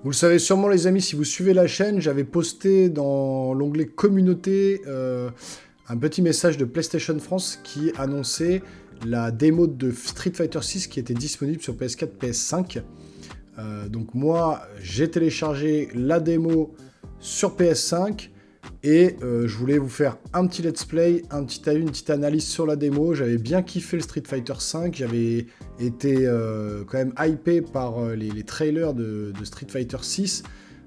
Vous le savez sûrement les amis, si vous suivez la chaîne, j'avais posté dans l'onglet communauté un petit message de PlayStation France qui annonçait la démo de Street Fighter 6 qui était disponible sur PS4, PS5. Donc moi, j'ai téléchargé la démo sur PS5 et je voulais vous faire un petit let's play, un petit avis, une petite analyse sur la démo. J'avais bien kiffé le Street Fighter 5, j'avais été quand même hypé par les trailers de Street Fighter 6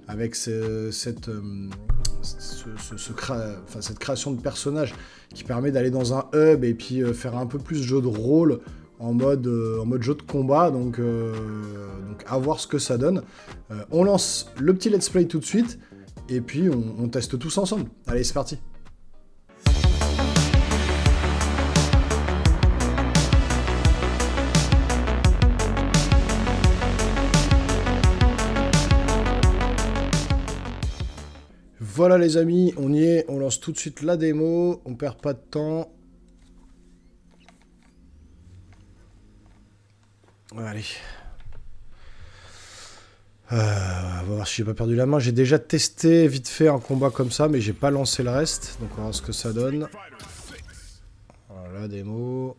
avec cette création de personnage qui permet d'aller dans un hub et puis faire un peu plus jeu de rôle en mode jeu de combat, donc à voir ce que ça donne. On lance le petit let's play tout de suite, et puis on teste tous ensemble. Allez, c'est parti. Voilà les amis, on y est, on lance tout de suite la démo, on perd pas de temps. Allez. On va voir si j'ai pas perdu la main. J'ai déjà testé vite fait un combat comme ça, mais j'ai pas lancé le reste. Donc on va voir ce que ça donne. Voilà, démo.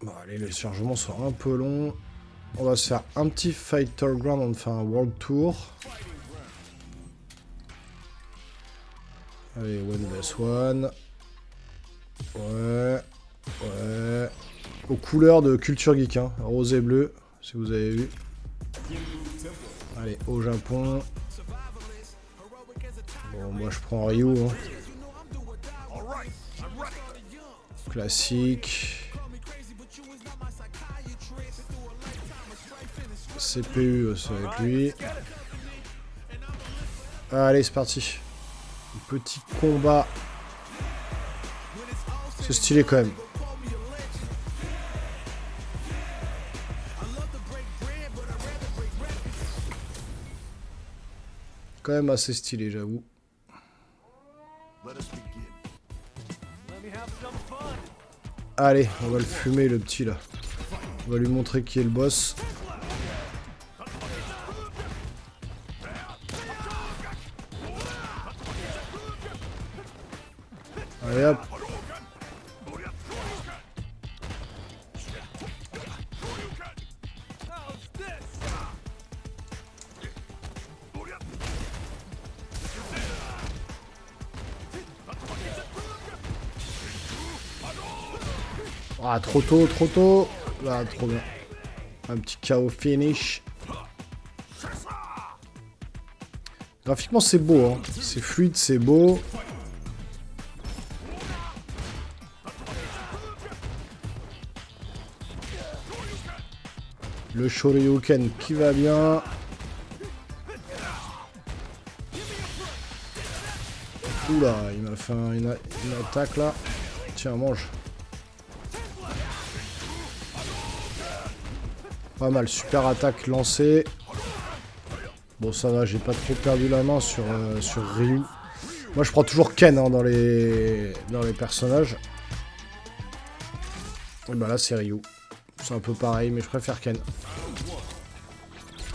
Bon, allez, les chargements sont un peu longs. On va se faire un petit Fighter Ground, enfin un World Tour. Allez, One vs One. Ouais. Aux couleurs de Culture Geek, hein. Rose et bleu, si vous avez vu. Allez, au Japon. Bon, moi je prends Ryu. Hein. Classique. CPU, c'est avec lui. Allez, c'est parti. Petit combat. C'est stylé quand même. Quand même assez stylé, j'avoue. Allez, on va le fumer le petit là. On va lui montrer qui est le boss. Allez hop. Ah, trop tôt. Là, trop bien. Un petit KO finish. Graphiquement, c'est beau, hein. C'est fluide, c'est beau. Le Shoryuken qui va bien. Oula, il m'a fait une attaque là. Tiens, mange. Pas mal, super attaque lancée. Bon, ça va, j'ai pas trop perdu la main sur Ryu. Moi, je prends toujours Ken hein, dans les personnages. Et bah là, c'est Ryu. C'est un peu pareil, mais je préfère Ken.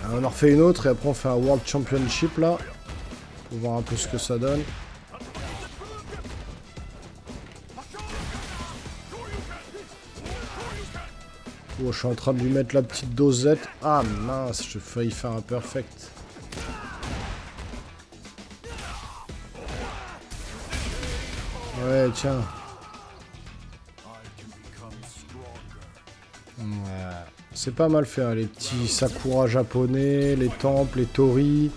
Alors, on en refait une autre et après on fait un World Championship là. Pour voir un peu ce que ça donne. Oh, je suis en train de lui mettre la petite dosette. Ah mince, j'ai failli faire un perfect. Ouais, tiens. Ouais. C'est pas mal fait, hein, les petits Sakura japonais, les temples, les torii.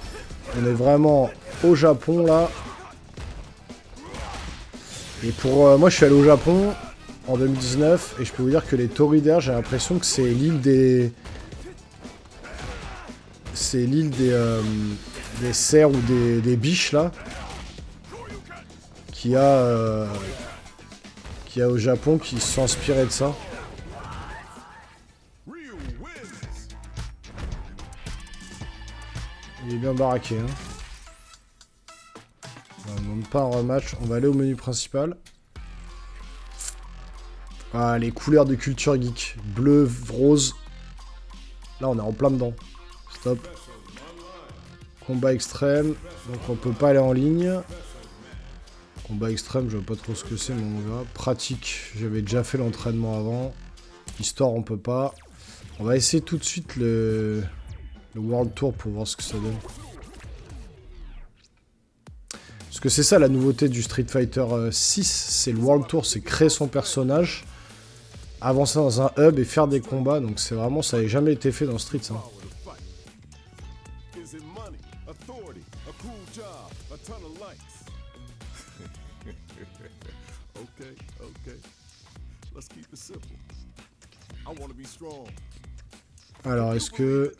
On est vraiment au Japon là. Et pour moi, je suis allé au Japon en 2019 et je peux vous dire que les torii d'air, j'ai l'impression que c'est l'île des... C'est l'île des cerfs ou des biches là. Qu'il y a au Japon qui se sont inspirés de ça. Il est bien baraqué. Hein. On ne demande pas un rematch. On va aller au menu principal. Ah, les couleurs de culture geek. Bleu, rose. Là, on est en plein dedans. Stop. Combat extrême. Donc, on peut pas aller en ligne. Combat extrême, je vois pas trop ce que c'est, mais on verra. Pratique. J'avais déjà fait l'entraînement avant. Histoire, on peut pas. On va essayer tout de suite le World Tour pour voir ce que ça donne. Parce que c'est ça la nouveauté du Street Fighter 6, c'est le World Tour, c'est créer son personnage, avancer dans un hub et faire des combats, donc c'est vraiment, ça n'avait jamais été fait dans Street ça. Alors est-ce que...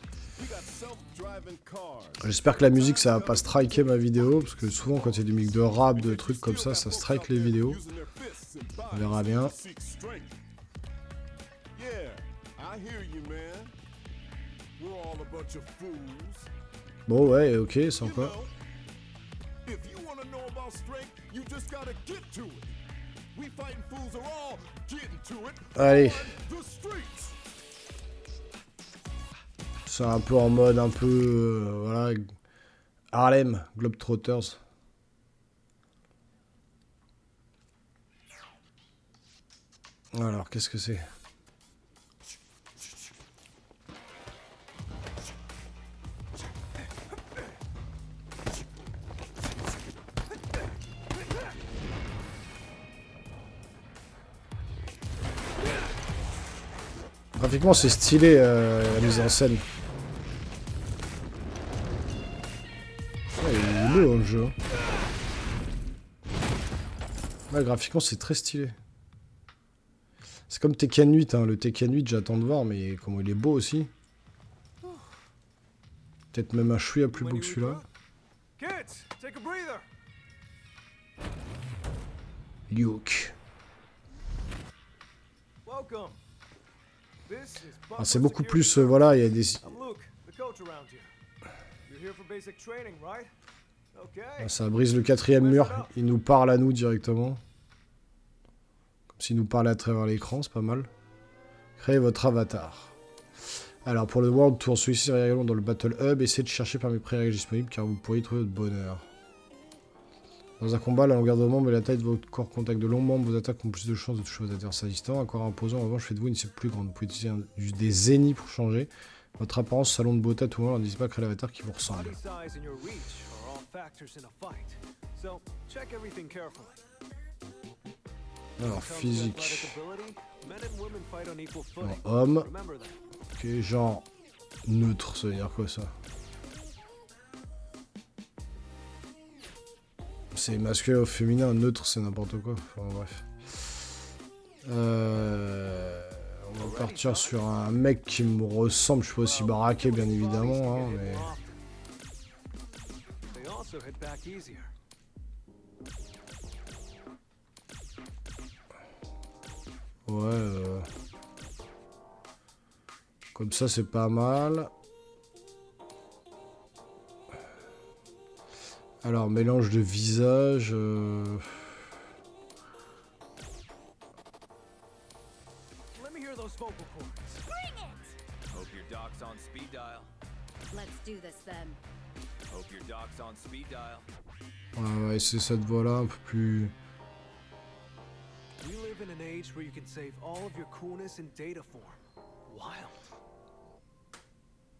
J'espère que la musique ça va pas striker ma vidéo, parce que souvent quand il y a des musiques de rap, de trucs comme ça strike les vidéos. On verra bien. Bon ouais, ok, sympa. Allez. C'est un peu en mode un peu voilà, Harlem Globetrotters. Alors qu'est-ce que c'est? Graphiquement c'est stylé la mise en scène. Dans le jeu. Ouais, graphiquement c'est très stylé. C'est comme Tekken 8, hein. Le Tekken 8 j'attends de voir, mais comment il est beau aussi. Peut-être même un chouïa plus beau que celui-là. Luke. Ah, c'est beaucoup plus, voilà, il y a des... Ah, ça brise le 4e mur, il nous parle à nous directement. Comme s'il nous parlait à travers l'écran, c'est pas mal. Créez votre avatar. Alors pour le World Tour, celui-ci est également dans le Battle Hub, essayez de chercher parmi les pré-règles disponibles car vous pourriez y trouver votre bonheur. Dans un combat, la longueur de membre et la taille de votre corps contact de longs membres, vos attaques ont plus de chances de toucher vos adversaires distants. Un corps imposant, en revanche, faites-vous une cible plus grande. Vous pouvez utiliser des zéniths pour changer. Votre apparence, salon de beauté à tout moment, n'hésitez pas à créer l'avatar qui vous ressemble. Alors, physique. Alors, homme. Ok, genre neutre, ça veut dire quoi ça? C'est masculin ou féminin, neutre c'est n'importe quoi. Enfin bref. On va partir sur un mec qui me ressemble, je suis pas aussi baraqué bien évidemment, hein, mais... Ouais, comme ça c'est pas mal. Alors, mélange de visage... Ouais, on va essayer cette voix-là, un peu plus...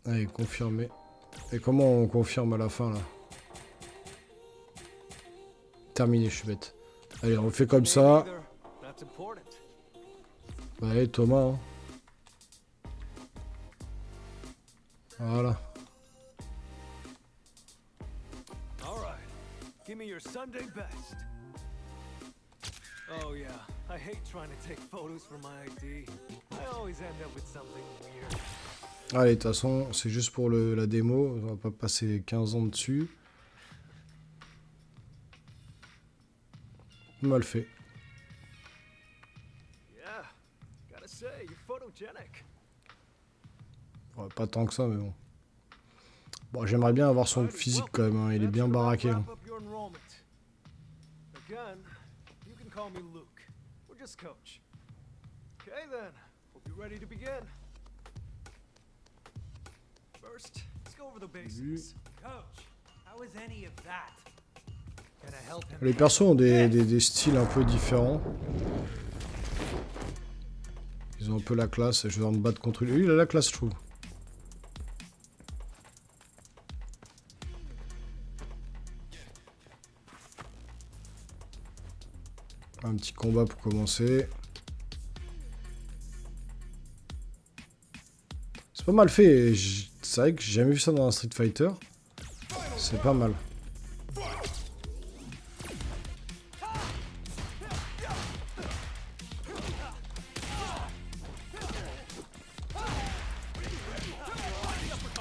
Allez, confirmer. Et comment on confirme à la fin, là? Terminé, je suis bête. Allez, on fait comme ça. Allez, Thomas. Hein. Voilà. Allez, de toute façon, c'est juste pour la démo. On va pas passer 15 ans dessus. Mal fait. Ouais, pas tant que ça, mais bon. Bon, j'aimerais bien avoir son physique quand même. Hein. Il est bien baraqué. Hein. Okay then, hope you're ready to begin. First, let's go over the basics. Coach, how is any of that? Can I help him? Les persos ont des styles un peu différents. Ils ont un peu la classe, je vais me battre contre lui. Lui, il a la classe, je trouve. Un petit combat pour commencer. C'est pas mal fait. C'est vrai que j'ai jamais vu ça dans un Street Fighter. C'est pas mal.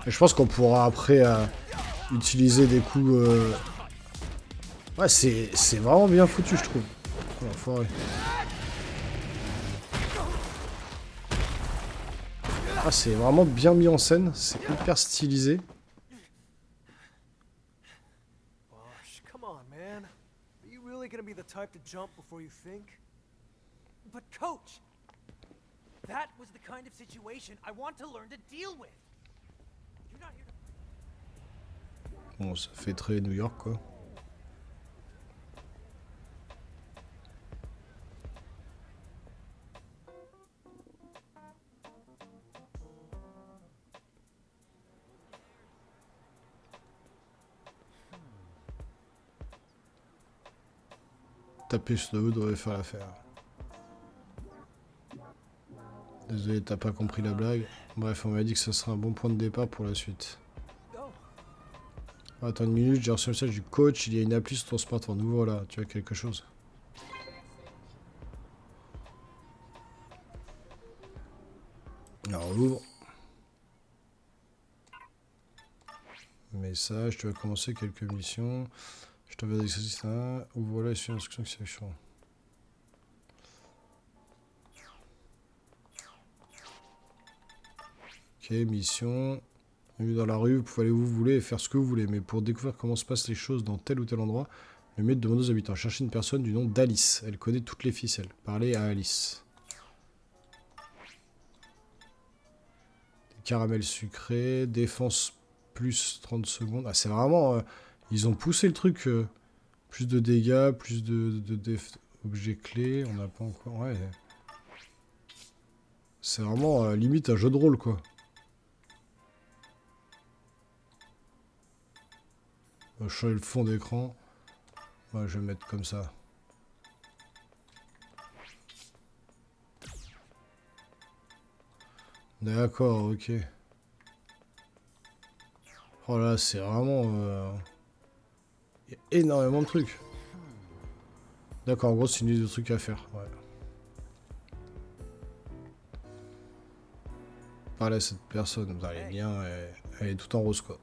Et je pense qu'on pourra après utiliser des coups... Ouais, c'est vraiment bien foutu, je trouve. Oh, l'enfoiré. Ah, c'est vraiment bien mis en scène. C'est hyper stylisé. Bosh, come on, man. Are you really gonna be the type to jump before you think? But coach, that was the kind of situation I want to learn to deal with. You're not here to... Bon, ça fait très New York, quoi. Taper sur le haut devrait faire l'affaire. Désolé, t'as pas compris la blague. Bref, on m'a dit que ce serait un bon point de départ pour la suite. Attends une minute, j'ai reçu le message du coach, il y a une appli sur ton smartphone. Nous voilà, tu as quelque chose. Alors on ouvre. Message, tu vas commencer quelques missions. Je t'envoie des exercices là. Ouvre là et suis l'instruction qui s'affiche. Ok, mission. Dans la rue, vous pouvez aller où vous voulez et faire ce que vous voulez. Mais pour découvrir comment se passent les choses dans tel ou tel endroit, le maître demande aux habitants. Cherchez une personne du nom d'Alice. Elle connaît toutes les ficelles. Parlez à Alice. Des caramels sucrés. Défense plus 30 secondes. Ah, c'est vraiment... ils ont poussé le truc. Plus de dégâts, plus objets clés. On n'a pas encore... Ouais. C'est vraiment limite un jeu de rôle, quoi. On va changer le fond d'écran. Ouais, je vais mettre comme ça. D'accord, ok. Oh là, c'est vraiment... Il y a énormément de trucs. D'accord, en gros, c'est une liste de trucs à faire. Ouais. Parlez à cette personne. Elle est bien, elle est tout en rose, quoi.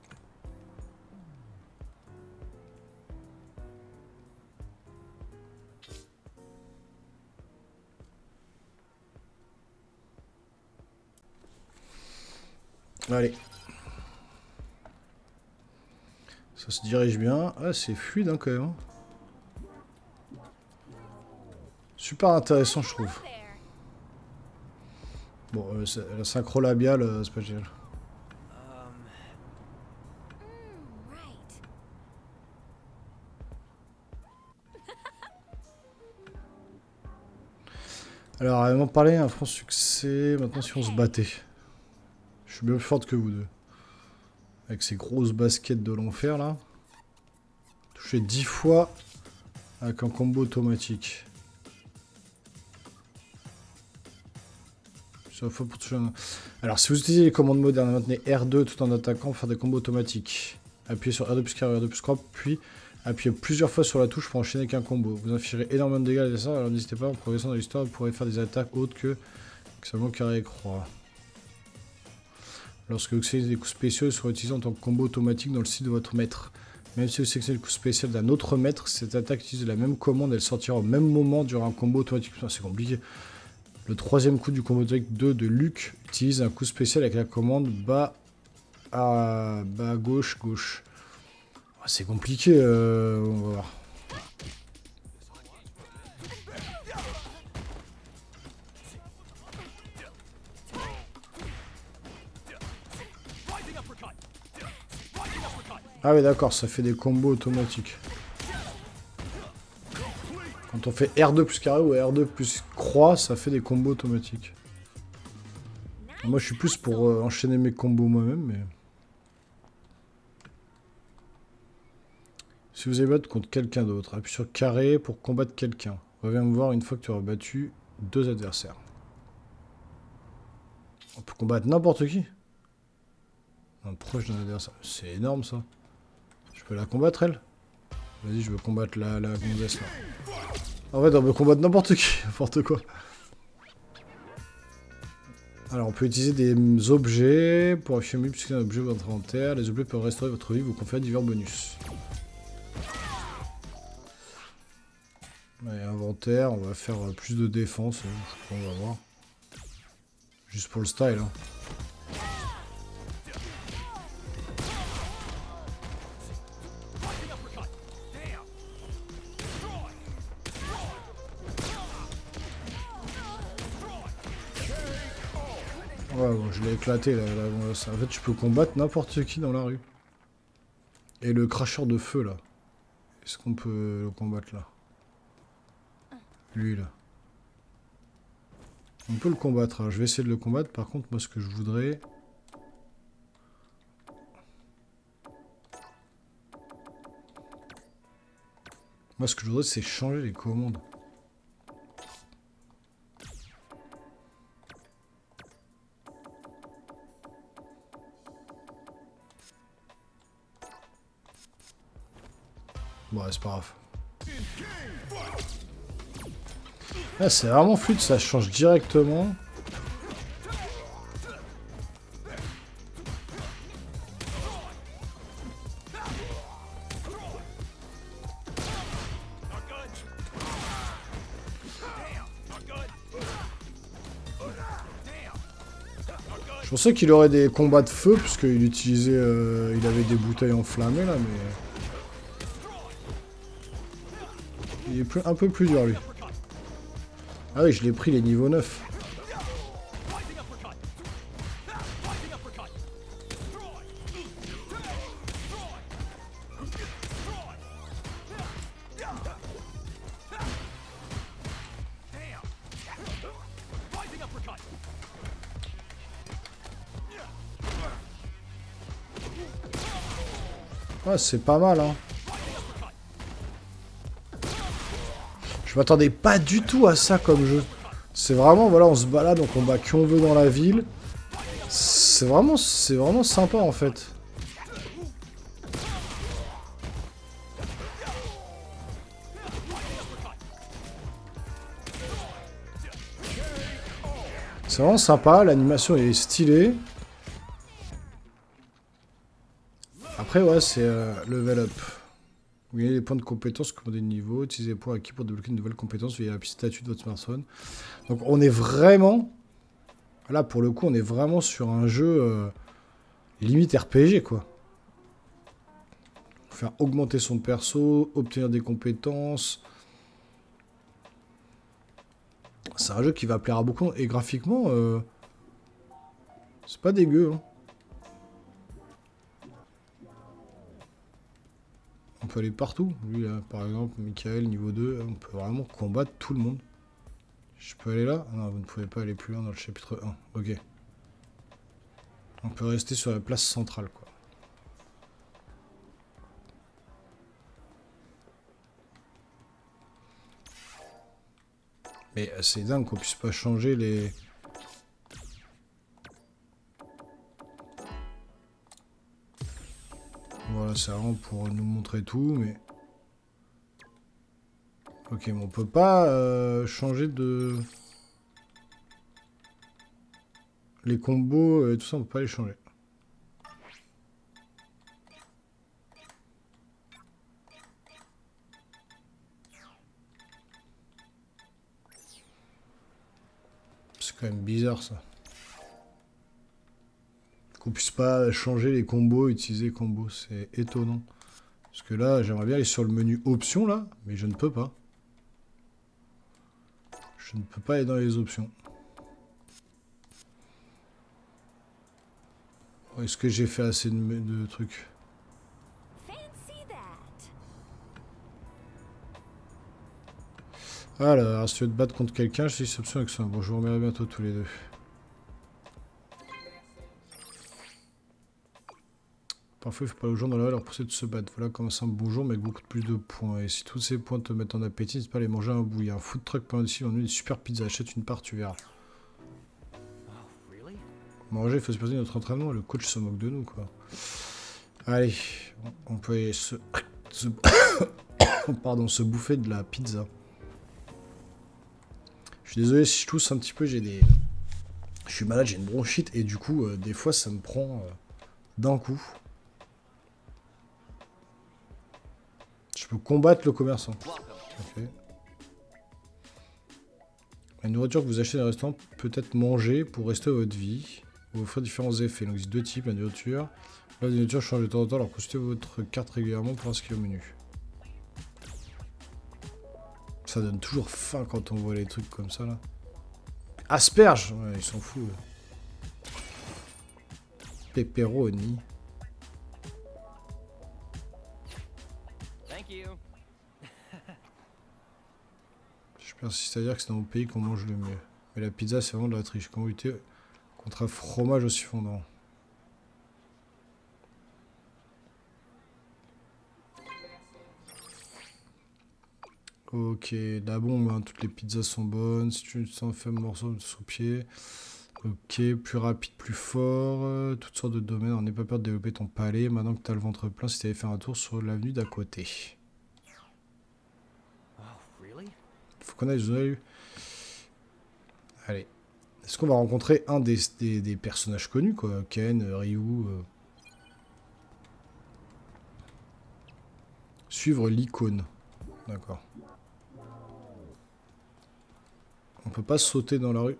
Allez. Ça se dirige bien. Ah, c'est fluide hein, quand même. Hein. Super intéressant, je trouve. Bon, la synchro labiale, c'est pas génial. Alors, elle m'a parlé un franc succès. Maintenant, si on se battait. Je suis bien plus forte que vous deux. Avec ces grosses baskets de l'enfer, là. Toucher 10 fois avec un combo automatique. Pour toucher un... Alors, si vous utilisez les commandes modernes, maintenez R2 tout en attaquant pour faire des combos automatiques. Appuyez sur R2 plus carré, R2 plus crop, puis appuyez plusieurs fois sur la touche pour enchaîner avec un combo. Vous infligez énormément de dégâts à l'adversaire, alors n'hésitez pas, en progressant dans l'histoire, vous pourrez faire des attaques autres que seulement carré et croix. Lorsque vous utilisez des coups spéciaux, ils seront utilisés en tant que combo automatique dans le style de votre maître. Même si vous sélectionnez le coup spécial d'un autre maître, cette attaque utilise la même commande, elle sortira au même moment durant un combo automatique. Putain, c'est compliqué. Le troisième coup du combo automatique 2 de Luke utilise un coup spécial avec la commande bas à gauche, gauche. Oh, c'est compliqué, on va voir. Ah ouais, d'accord, ça fait des combos automatiques. Quand on fait R2 plus carré ou R2 plus croix, ça fait des combos automatiques. Moi, je suis plus pour enchaîner mes combos moi-même, mais... Si vous allez battre contre quelqu'un d'autre, appuie sur carré pour combattre quelqu'un. Reviens me voir une fois que tu auras battu 2 adversaires. On peut combattre n'importe qui. Un proche d'un adversaire. C'est énorme, ça. Je peux la combattre, elle? Vas-y, je veux combattre la gonzesse, là. En fait, on peut combattre n'importe qui. N'importe quoi. Alors, on peut utiliser des objets pour affirmer plus qu'un objet dans votre inventaire. Les objets peuvent restaurer votre vie, vous conférer divers bonus. Allez, inventaire, on va faire plus de défense. Je crois, on va voir. Juste pour le style, hein. Ouais, bon, je l'ai éclaté là. En fait, tu peux combattre n'importe qui dans la rue. Et le cracheur de feu là. Est-ce qu'on peut le combattre là? Lui là. On peut le combattre. Alors, je vais essayer de le combattre. Par contre, moi, ce que je voudrais. Moi, ce que je voudrais, c'est changer les commandes. Bon, ouais, c'est pas grave. Là, c'est vraiment fluide, ça change directement. Je pensais qu'il aurait des combats de feu, puisqu'il utilisait... il avait des bouteilles enflammées, là, mais... Il est un peu plus dur, lui. Ah oui, je l'ai pris, les niveaux 9. Ah, c'est pas mal, hein. Je m'attendais pas du tout à ça comme jeu. C'est vraiment, voilà, on se balade, on combat qui on veut dans la ville. C'est vraiment sympa, en fait. C'est vraiment sympa, l'animation est stylée. Après, ouais, c'est level up. Vous gagnez des points de compétences, commander de niveau, utilisez les points acquis pour débloquer une nouvelle compétence via la petite statue de votre smartphone. Donc on est vraiment... Là, pour le coup, on est vraiment sur un jeu limite RPG, quoi. Faire augmenter son perso, obtenir des compétences. C'est un jeu qui va plaire à beaucoup. Et graphiquement, c'est pas dégueu, hein. On peut aller partout. Lui, là, par exemple, Michael, niveau 2, on peut vraiment combattre tout le monde. Je peux aller là? Non, vous ne pouvez pas aller plus loin dans le chapitre 1. Ok. On peut rester sur la place centrale, quoi. Mais c'est dingue qu'on puisse pas changer les... Voilà, c'est vraiment pour nous montrer tout, mais... Ok, mais on peut pas changer de... Les combos et tout ça, on peut pas les changer. C'est quand même bizarre, ça. Qu'on puisse pas changer les combos, utiliser les combos, c'est étonnant. Parce que là, j'aimerais bien aller sur le menu options, là, mais je ne peux pas. Je ne peux pas aller dans les options. Est-ce que j'ai fait assez de trucs? Alors, si tu veux te battre contre quelqu'un, je suis cette option avec ça. Bon, je vous remercie bientôt tous les deux. Parfois, il faut pas aux gens dans la leur pousser de se battre. Voilà comment c'est un bon jour, mais avec beaucoup plus de points. Et si tous ces points te mettent en appétit, n'hésite pas à les manger à un bout. Il y a un food truck par ici, on a une super pizza. Achète une part, tu verras. Oh, really? Manger, il faut se passer notre entraînement. Le coach se moque de nous, quoi. Allez, on peut aller pardon, se bouffer de la pizza. Je suis désolé si je tousse un petit peu, j'ai des... Je suis malade, j'ai une bronchite et du coup, des fois, ça me prend d'un coup. Je peux combattre le commerçant. Ok. La nourriture que vous achetez dans le restaurant peut être mangée pour rester votre vie. Vous offrir différents effets. Donc, il y a deux types, la nourriture. La nourriture change de temps en temps, alors consultez votre carte régulièrement pour inscrire au menu. Ça donne toujours faim quand on voit les trucs comme ça, là. Asperges! Ouais, ils sont fous. Pepperoni. Thank you. Je persiste à dire que c'est dans mon pays qu'on mange le mieux. Mais la pizza, c'est vraiment de la triche. Comment lutter contre un fromage aussi fondant? Ok, la bombe, hein, toutes les pizzas sont bonnes. Si tu t'en fais un morceau de sous-pied. Ok, plus rapide, plus fort. Toutes sortes de domaines. On n'est pas peur de développer ton palais. Maintenant que t'as le ventre plein, si t'avais fait un tour sur l'avenue d'à côté. Oh, really? Faut qu'on aille aux yeux. Allez. Est-ce qu'on va rencontrer un des personnages connus, quoi? Ken, Ryu. Suivre l'icône. D'accord. On peut pas sauter dans la rue.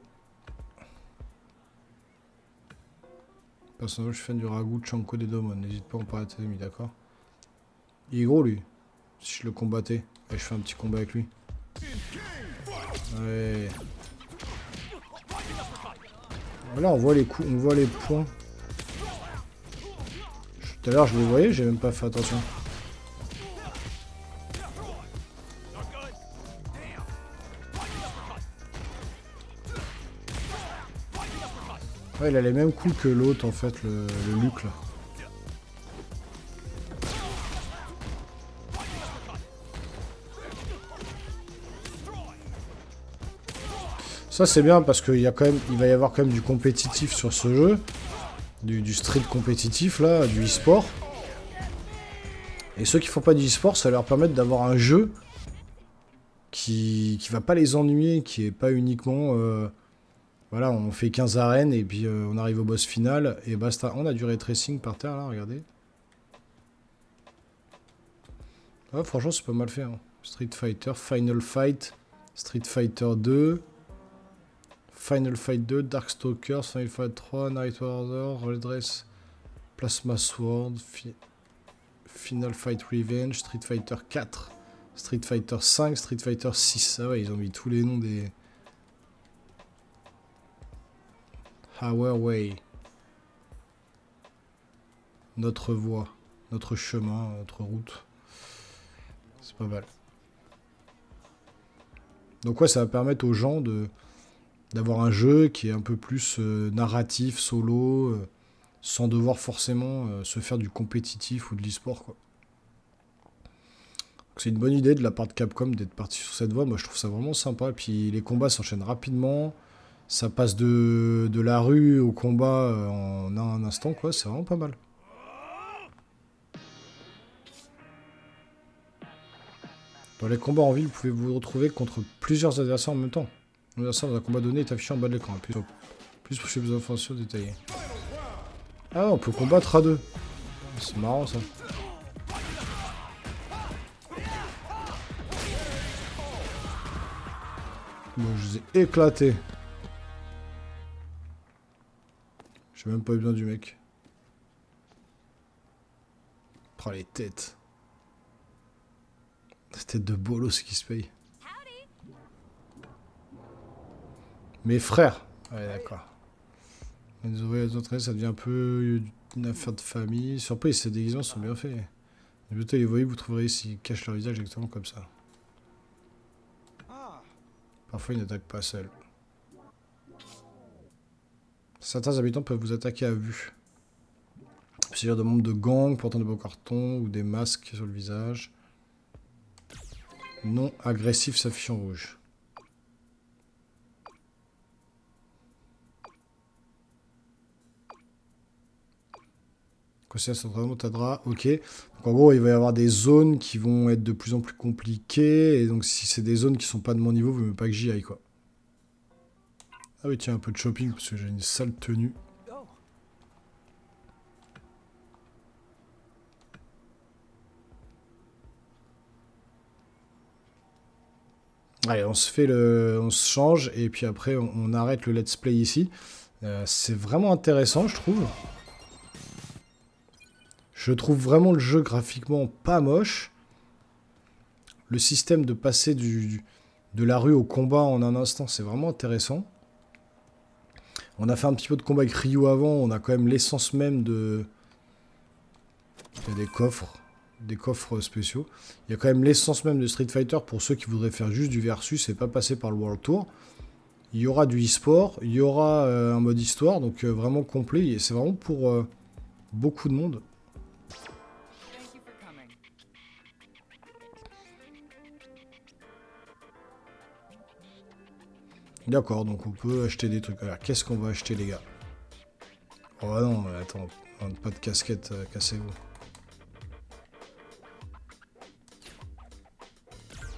Personnage fan du ragoût de Chanko des Domon. N'hésite pas à en parler à tes amis, d'accord? Il est gros, lui. Si je le combattais. Et je fais un petit combat avec lui. Ouais. Là, on voit les coups, on voit les points. Tout à l'heure, je les voyais, j'ai même pas fait attention. Ouais, il a les mêmes coups que l'autre, en fait, le Luc, là. Ça, c'est bien parce qu'il y a quand même, il va y avoir quand même du compétitif sur ce jeu. Du street compétitif, là, du e-sport. Et ceux qui font pas du e-sport, ça va leur permettre d'avoir un jeu qui va pas les ennuyer, qui est pas uniquement... voilà, on fait 15 arènes et puis on arrive au boss final et basta. On a du ray tracing par terre, là, regardez. Ouais, franchement, c'est pas mal fait. Hein. Street Fighter, Final Fight, Street Fighter 2... Final Fight 2, Darkstalkers, Final Fight 3, Night Order, Redress, Plasma Sword, Final Fight Revenge, Street Fighter 4, Street Fighter 5, Street Fighter 6. Ah ouais, ils ont mis tous les noms des... Our Way. Notre voie, notre chemin, notre route. C'est pas mal. Donc ouais, ça va permettre aux gens d'avoir un jeu qui est un peu plus narratif, solo, sans devoir forcément se faire du compétitif ou de l'e-sport, quoi. C'est une bonne idée de la part de Capcom d'être parti sur cette voie. Moi, je trouve ça vraiment sympa. Et puis, les combats s'enchaînent rapidement. Ça passe de la rue au combat en un instant, quoi. C'est vraiment pas mal. Dans les combats en ville, vous pouvez vous retrouver contre plusieurs adversaires en même temps. L'adversaire dans un combat donné est affiché en bas de l'écran. Plus pour plus d'informations détaillées. Ah, on peut combattre à deux. C'est marrant, ça. Bon, je les ai éclatés. J'ai même pas eu besoin du mec. Prends les têtes. La tête de bolos qui se paye. Mes frères. Ouais, d'accord. Les ouvriers les entraînés, ça devient un peu une affaire de famille. Surprise, ces déguisements sont bien faits. Les boutons et les voyous, vous trouverez ici, ils cachent leur visage exactement comme ça. Ah, Parfois, ils n'attaquent pas seuls. Certains habitants peuvent vous attaquer à vue. Il s'agit de membres de gangs portant de beaux cartons ou des masques sur le visage. Non agressif s'affiche en rouge. Conseil centralement t'aidera. Ok. Donc en gros, il va y avoir des zones qui vont être de plus en plus compliquées. Et donc si c'est des zones qui sont pas de mon niveau, vous ne voulez pas que j'y aille quoi. Ah oui, tiens, un peu de shopping parce que j'ai une sale tenue. Go. Allez, on se change et puis après on arrête le let's play ici. C'est vraiment intéressant, je trouve. Je trouve vraiment le jeu graphiquement pas moche. Le système de passer de la rue au combat en un instant, c'est vraiment intéressant. On a fait un petit peu de combat avec Ryu avant, on a quand même l'essence même de... Il y a des coffres spéciaux. Il y a quand même l'essence même de Street Fighter pour ceux qui voudraient faire juste du versus et pas passer par le World Tour. Il y aura du e-sport, il y aura un mode histoire, donc vraiment complet. Et c'est vraiment pour beaucoup de monde. D'accord, donc on peut acheter des trucs. Alors, qu'est-ce qu'on va acheter, les gars? Oh non, attends, pas de casquette, cassez-vous.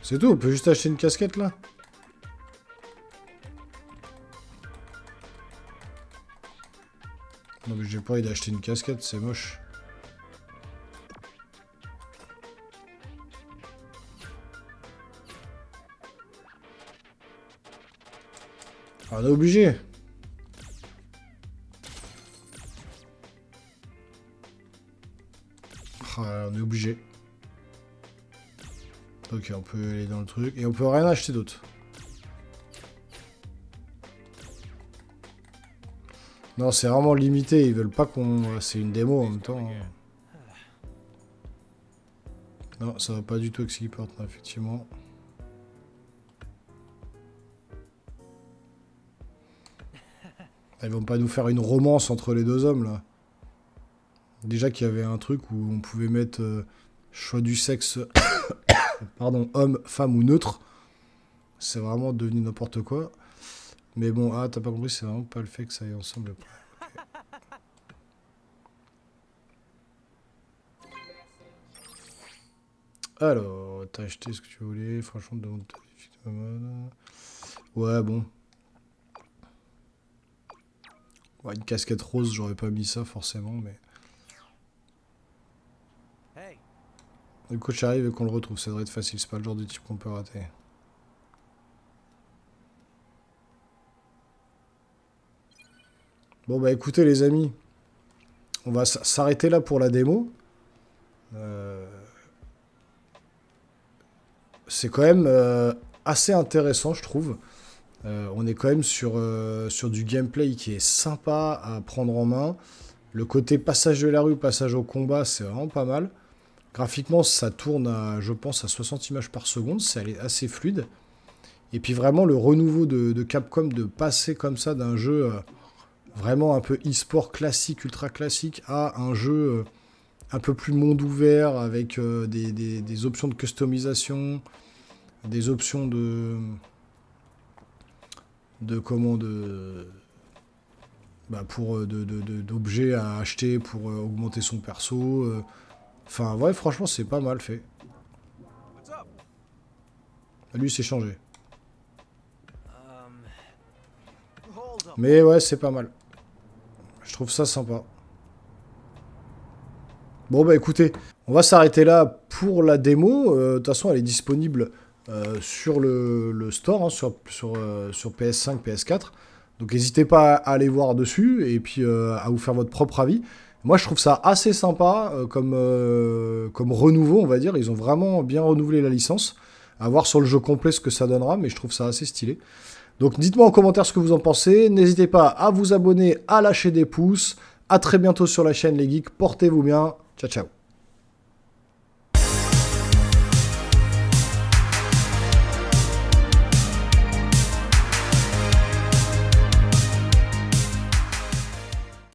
C'est tout, on peut juste acheter une casquette, là? Non, mais j'ai pas envie d'acheter une casquette, c'est moche. Ah, on est obligé. Ah, on est obligé. Ok, on peut aller dans le truc. Et on peut rien acheter d'autre. Non, c'est vraiment limité. Ils veulent pas qu'on... C'est une démo en même temps. Non, ça va pas du tout avec ce qu'ils portent, effectivement. Ils vont pas nous faire une romance entre les deux hommes, là. Déjà qu'il y avait un truc où on pouvait mettre choix du sexe, pardon, homme, femme ou neutre. C'est vraiment devenu n'importe quoi. Mais bon, ah, t'as pas compris, c'est vraiment pas le fait que ça aille ensemble. Okay. Alors, t'as acheté ce que tu voulais, franchement, demande ta mode. Ouais, bon. Ouais, une casquette rose, j'aurais pas mis ça forcément, mais... Le coach arrive et qu'on le retrouve, ça devrait être facile, c'est pas le genre de type qu'on peut rater. Bon bah écoutez les amis, on va s'arrêter là pour la démo. C'est quand même assez intéressant je trouve. On est quand même sur du gameplay qui est sympa à prendre en main. Le côté passage de la rue, passage au combat, c'est vraiment pas mal. Graphiquement, ça tourne à, je pense, à 60 images par seconde. C'est assez fluide. Et puis vraiment, le renouveau de Capcom de passer comme ça d'un jeu vraiment un peu e-sport classique, ultra classique, à un jeu un peu plus monde ouvert avec des options de customisation, des options d'objets à acheter pour augmenter son perso. Enfin, ouais, franchement, c'est pas mal fait. Lui, c'est changé. Mais ouais, c'est pas mal. Je trouve ça sympa. Bon, bah écoutez, on va s'arrêter là pour la démo. De toute façon, elle est disponible sur le store, hein, sur PS5, PS4. Donc n'hésitez pas à aller voir dessus et puis à vous faire votre propre avis. Moi, je trouve ça assez sympa comme renouveau, on va dire. Ils ont vraiment bien renouvelé la licence. À voir sur le jeu complet ce que ça donnera, mais je trouve ça assez stylé. Donc dites-moi en commentaire ce que vous en pensez. N'hésitez pas à vous abonner, à lâcher des pouces. À très bientôt sur la chaîne les geeks. Portez-vous bien. Ciao, ciao.